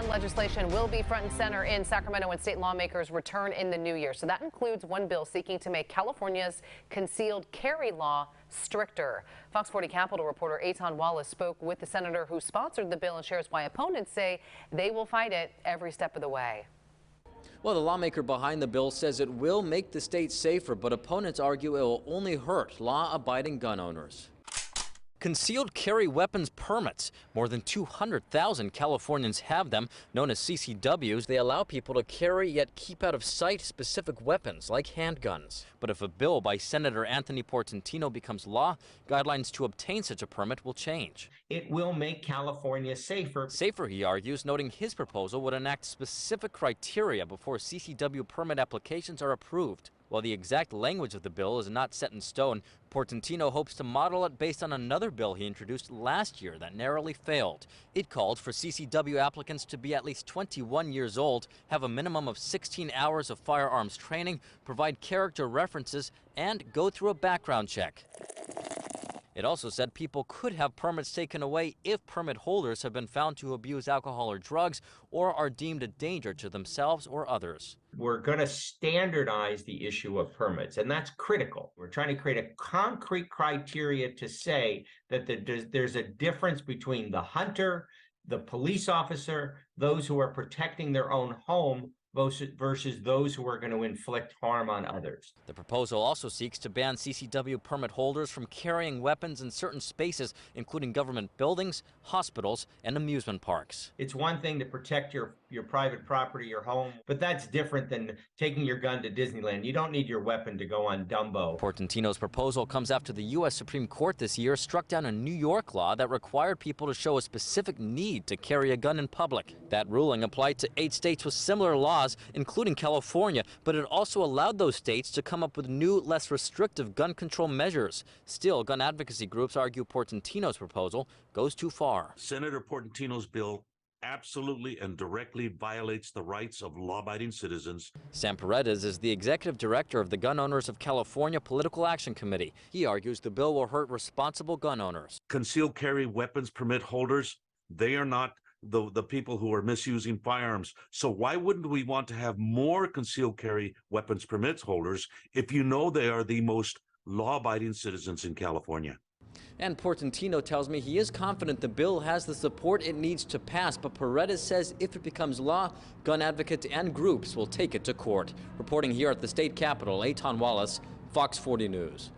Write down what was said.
gun legislation will be front and center in Sacramento when state lawmakers return in the new year. So that includes one bill seeking to make California's concealed carry law stricter. Fox 40 Capitol reporter Eitan Wallace spoke with the senator who sponsored the bill and shares why opponents say they will fight it every step of the way. Well, the lawmaker behind the bill says it will make the state safer, but opponents argue it will only hurt law-abiding gun owners. Concealed carry weapons permits. More than 200,000 Californians have them, known as CCWs. They allow people to carry yet keep out of sight specific weapons like handguns. But if a bill by Senator Anthony Portantino becomes law, guidelines to obtain such a permit will change. It will make California safer. Safer, he argues, noting his proposal would enact specific criteria before CCW permit applications are approved. While the exact language of the bill is not set in stone, Portantino hopes to model it based on another bill he introduced last year that narrowly failed. It called for CCW applicants to be at least 21 years old, have a minimum of 16 hours of firearms training, provide character references, and go through a background check. It also said people could have permits taken away if permit holders have been found to abuse alcohol or drugs or are deemed a danger to themselves or others. We're going to standardize the issue of permits, and that's critical. We're trying to create a concrete criteria to say that there's a difference between the hunter, the police officer, those who are protecting their own home, versus those who are going to inflict harm on others. The proposal also seeks to ban CCW permit holders from carrying weapons in certain spaces, including government buildings, hospitals, and amusement parks. It's one thing to protect your private property, your home, but that's different than taking your gun to Disneyland. You don't need your weapon to go on Dumbo. Portantino's proposal comes after the U.S. Supreme Court this year struck down a New York law that required people to show a specific need to carry a gun in public. That ruling applied to 8 states with similar laws, including California, but it also allowed those states to come up with new, less restrictive gun control measures. Still, gun advocacy groups argue Portantino's proposal goes too far. Senator Portantino's bill absolutely and directly violates the rights of law-abiding citizens. Sam Paredes is the executive director of the Gun Owners of California Political Action Committee. He argues the bill will hurt responsible gun owners. Concealed carry weapons permit holders, they are not the people who are misusing firearms. So why wouldn't we want to have more concealed carry weapons permits holders if you know they are the most law-abiding citizens in California? And Portantino tells me he is confident the bill has the support it needs to pass, but Paredes says if it becomes law, gun advocates and groups will take it to court. Reporting here at the state capitol, Eitan Wallace, Fox 40 News.